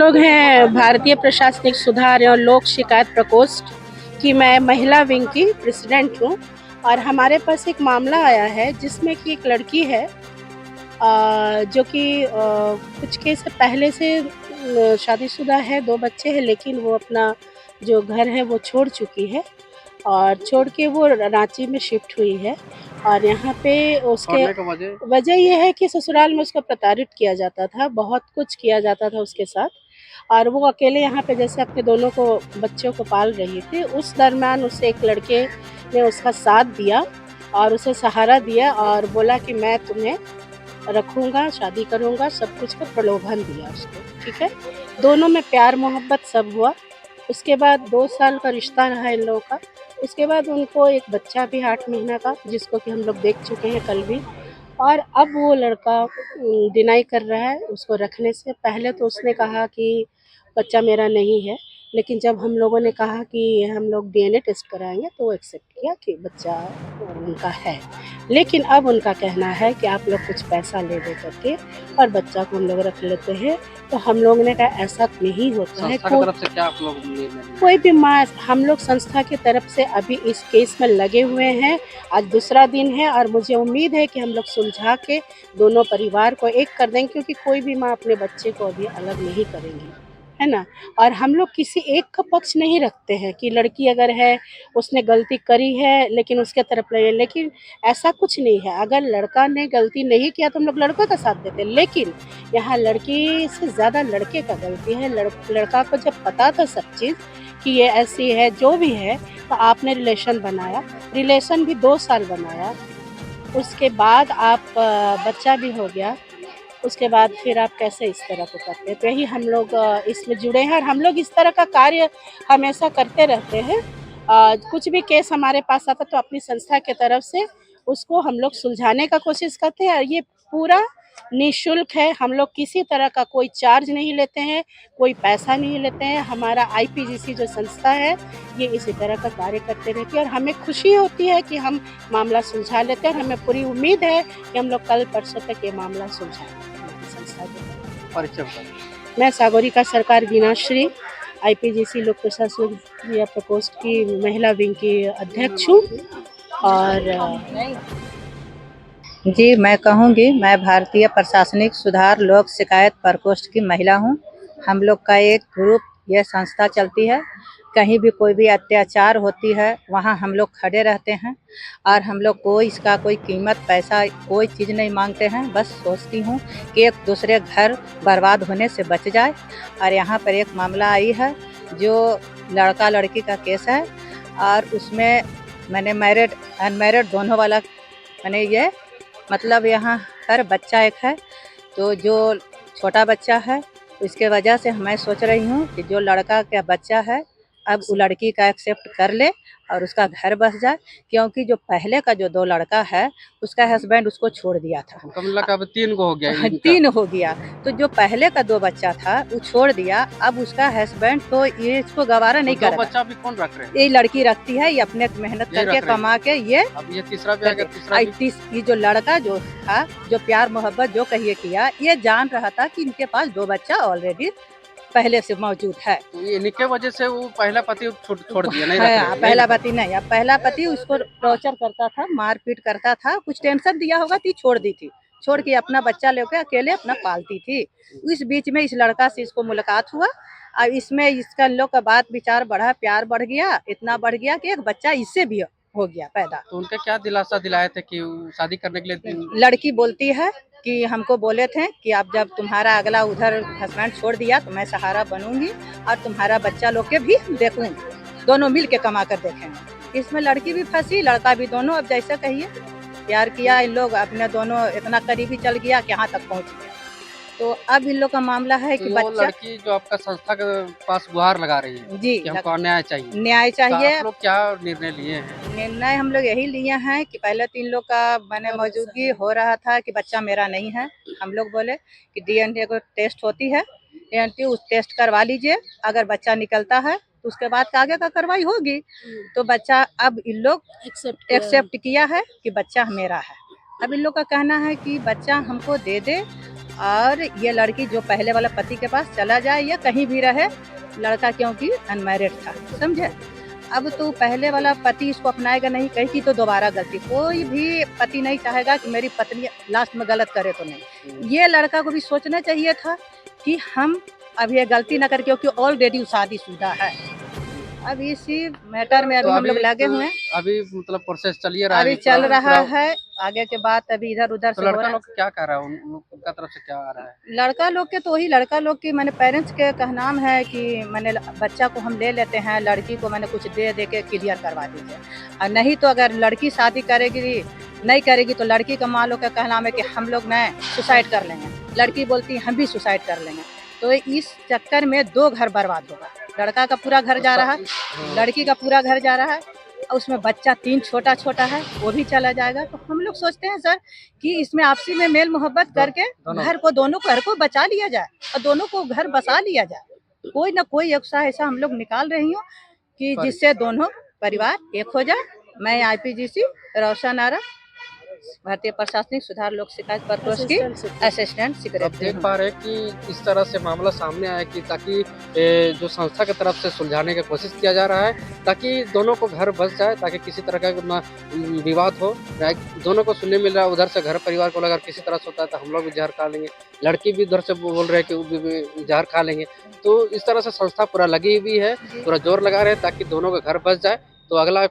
लोग हैं भारतीय प्रशासनिक सुधार एवं लोक शिकायत प्रकोष्ठ की। मैं महिला विंग की प्रेसिडेंट हूँ और हमारे पास एक मामला आया है जिसमें कि एक लड़की है जो कि कुछ के से पहले से शादीशुदा है, 2 बच्चे हैं, लेकिन वो अपना जो घर है वो छोड़ चुकी है और छोड़ के वो रांची में शिफ्ट हुई है। और यहाँ पे उसके वजह ये है कि ससुराल में उसको प्रताड़ित किया जाता था, बहुत कुछ किया जाता था उसके साथ और वो अकेले यहाँ पे जैसे अपने दोनों को बच्चों को पाल रही थी। उस दरमियान उसे एक लड़के ने उसका साथ दिया और उसे सहारा दिया और बोला कि मैं तुम्हें रखूँगा, शादी करूँगा, सब कुछ का प्रलोभन दिया उसको, ठीक है। दोनों में प्यार मोहब्बत सब हुआ। उसके बाद 2 साल का रिश्ता रहा इन लोगों का। उसके बाद उनको एक बच्चा भी 8 महीना का, जिसको कि हम लोग देख चुके हैं कल भी। और अब वो लड़का डिनाई कर रहा है उसको रखने से। पहले तो उसने कहा कि बच्चा मेरा नहीं है, लेकिन जब हम लोगों ने कहा कि हम लोग डीएनए टेस्ट कराएंगे तो वो एक्सेप्ट किया कि बच्चा उनका है। लेकिन अब उनका कहना है कि आप लोग कुछ पैसा ले दे करके और बच्चा को हम लोग रख लेते हैं। तो हम लोगों ने कहा ऐसा नहीं होता है। तरफ से क्या आप लोग कोई भी माँ, हम लोग संस्था की तरफ से अभी इस केस में लगे हुए हैं। आज दूसरा दिन है और मुझे उम्मीद है कि हम लोग सुलझा के दोनों परिवार को एक कर देंगे, क्योंकि कोई भी माँ अपने बच्चे को अभी अलग नहीं करेंगी, है ना। और हम लोग किसी एक का पक्ष नहीं रखते हैं कि लड़की अगर है उसने गलती करी है लेकिन उसके तरफ लगे, लेकिन ऐसा कुछ नहीं है। अगर लड़का ने गलती नहीं किया तो हम लोग लड़कों का साथ देते हैं, लेकिन यहाँ लड़की से ज़्यादा लड़के का गलती है। लड़का को जब पता था सब चीज़ कि ये ऐसी है जो भी है, तो आपने रिलेशन बनाया, रिलेशन भी 2 साल बनाया, उसके बाद आप बच्चा भी हो गया, उसके बाद फिर आप कैसे इस तरह को करते हैं। तो यही हम लोग इसमें जुड़े हैं और हम लोग इस तरह का कार्य हमेशा करते रहते हैं। कुछ भी केस हमारे पास आता तो अपनी संस्था के तरफ से उसको हम लोग सुलझाने का कोशिश करते हैं और ये पूरा निःशुल्क है। हम लोग किसी तरह का कोई चार्ज नहीं लेते हैं, कोई पैसा नहीं लेते हैं। हमारा आईपीजीसी जो संस्था है ये इसी तरह का कार्य करते रहती है और हमें खुशी होती है कि हम मामला सुलझा लेते हैं और हमें पूरी उम्मीद है कि हम लोग कल परसों तक ये मामला सुलझाएंगे। संस्था के परिचय मैं सागरिका सरकार वीणाश्री, आईपीजीसी लोक प्रशासन प्रकोष्ठ की महिला विंग की अध्यक्ष हूँ। और जी, मैं कहूँगी, मैं भारतीय प्रशासनिक सुधार लोक शिकायत प्रकोष्ठ की महिला हूँ। हम लोग का एक ग्रुप, यह संस्था चलती है। कहीं भी कोई भी अत्याचार होती है वहाँ हम लोग खड़े रहते हैं और हम लोग कोई इसका कोई कीमत पैसा कोई चीज़ नहीं मांगते हैं। बस सोचती हूँ कि एक दूसरे घर बर्बाद होने से बच जाए। और यहाँ पर एक मामला आई है जो लड़का लड़की का केस है और उसमें मैंने मैरिड अनमैरिड दोनों वाला मैंने ये मतलब यहाँ हर बच्चा एक है, तो जो छोटा बच्चा है इसके वजह से मैं सोच रही हूँ कि जो लड़का का बच्चा है अब वो लड़की का एक्सेप्ट कर ले और उसका घर बस जाए, क्योंकि जो पहले का जो 2 लड़का है उसका हस्बैंड उसको छोड़ दिया था। अब 3 को हो गया 3 हो गया, तो जो पहले का 2 बच्चा था वो छोड़ दिया। अब उसका हस्बैंड तो ये इसको गवारा नहीं कर रहा। बच्चा भी कौन रख रहे हैं? ये लड़की रखती है, ये अपने मेहनत करके कमा के ये अब ये तीसरा भी आ गया। ये जो लड़का जो था, जो प्यार मोहब्बत जो कहिए किया, ये जान रहा था कि इनके पास 2 बच्चा ऑलरेडी पहले से मौजूद है। तो इनके वजह से वो पहला पति छोड़ दिया, नहीं है, पहला पति नहीं, अब पहला पति उसको टॉर्चर करता था, मारपीट करता था, कुछ टेंशन दिया होगा तो छोड़ दी थी, छोड़ के अपना बच्चा लेकर अकेले अपना पालती थी। इस बीच में इस लड़का से इसको मुलाकात हुआ और इसमें इसका लोग का बात विचार बढ़ा, प्यार बढ़ गया, इतना बढ़ गया कि एक बच्चा इससे भी हो गया पैदा। तो उनका क्या दिलासा दिलाए थे कि शादी करने के लिए? लड़की बोलती है कि हमको बोले थे कि आप जब तुम्हारा अगला उधर हस्बैंड छोड़ दिया तो मैं सहारा बनूंगी और तुम्हारा बच्चा लोग के भी देखूंगी, दोनों मिल के कमा कर देखेंगे। इसमें लड़की भी फंसी, लड़का भी, दोनों अब जैसे कहिए प्यार किया इन लोग, अपने दोनों इतना करीबी चल गया कि यहाँ तक पहुँच गया। तो अब इन लोग का मामला है कि बच्चा, लड़की जो आपका संस्था के पास गुहार लगा रही है जी कि हमको न्याय चाहिए, न्याय चाहिए। तो आप लोग क्या निर्णय लिए हैं? निर्णय हम लोग यही लिए हैं कि पहले 3 लोग का मैंने मौजूदगी हो रहा था कि बच्चा मेरा नहीं है। हम लोग बोले कि डीएनए को टेस्ट होती है, डीएनए उस टेस्ट करवा लीजिए, अगर बच्चा निकलता है तो उसके बाद आगे का कार्रवाई होगी। तो बच्चा अब इन लोग एक्सेप्ट किया है कि बच्चा मेरा है। अब इन लोग का कहना है कि बच्चा हमको दे दे और ये लड़की जो पहले वाला पति के पास चला जाए या कहीं भी रहे, लड़का क्योंकि अनमैरिड था, समझे। अब तो पहले वाला पति इसको अपनाएगा नहीं, कहेगी तो दोबारा गलती। कोई भी पति नहीं चाहेगा कि मेरी पत्नी लास्ट में गलत करे, तो नहीं। ये लड़का को भी सोचना चाहिए था कि हम अब ये गलती ना कर, क्योंकि ऑलरेडी शादीशुदा है। अब इसी मैटर में अभी हम लोग लगे हुए हैं, अभी मतलब प्रोसेस चल ही रहा है, अभी चल रहा है। आगे के बाद अभी इधर उधर तो से हो लड़का रहा है। लोग क्या कर रहा है, उनका तरफ से क्या आ रहा है? लड़का लोग के तो वही लड़का लोग की मैंने पेरेंट्स के कहनाम है कि मैंने बच्चा को हम ले लेते हैं, लड़की को मैंने कुछ दे के क्लियर करवा दीजिए। और नहीं तो अगर लड़की शादी करेगी नहीं करेगी तो लड़की का माँ लोग का कहनाम है कि हम लोग न सुसाइड कर लेंगे। लड़की बोलती है हम भी सुसाइड कर लेंगे। तो इस चक्कर में 2 घर बर्बाद होगा। लड़का का पूरा घर जा रहा है, लड़की का पूरा घर जा रहा है, और उसमें बच्चा 3 छोटा है, वो भी चला जाएगा। तो हम लोग सोचते हैं सर कि इसमें आपसी में मेल मोहब्बत करके दोनों घर को बचा लिया जाए और दोनों को घर बसा लिया जाए। कोई ना कोई ऐसा हम लोग निकाल रही हूँ कि जिससे दोनों परिवार एक हो जाए। मैं IPGC रोशन आरा, भारतीय प्रशासनिक सुधार लोक शिकायत प्रकोष्ठ की असिस्टेंट अब सेक्रेटरी देख हूँ। पा रहे हैं कि इस तरह से मामला सामने आया कि ताकि जो संस्था की तरफ से सुलझाने की कोशिश किया जा रहा है, ताकि दोनों को घर बस जाए, ताकि किसी तरह का ना विवाद हो। दोनों को सुनने मिल रहा है, उधर से घर परिवार को अगर किसी तरह से होता है तो हम लोग भी जहर खा लेंगे, लड़की भी उधर से बोल रहे हैं कि वो भी जहर खा लेंगे। तो इस तरह से संस्था पूरा लगी हुई है, पूरा जोर लगा रहे हैं ताकि दोनों का घर बस जाए। तो अगला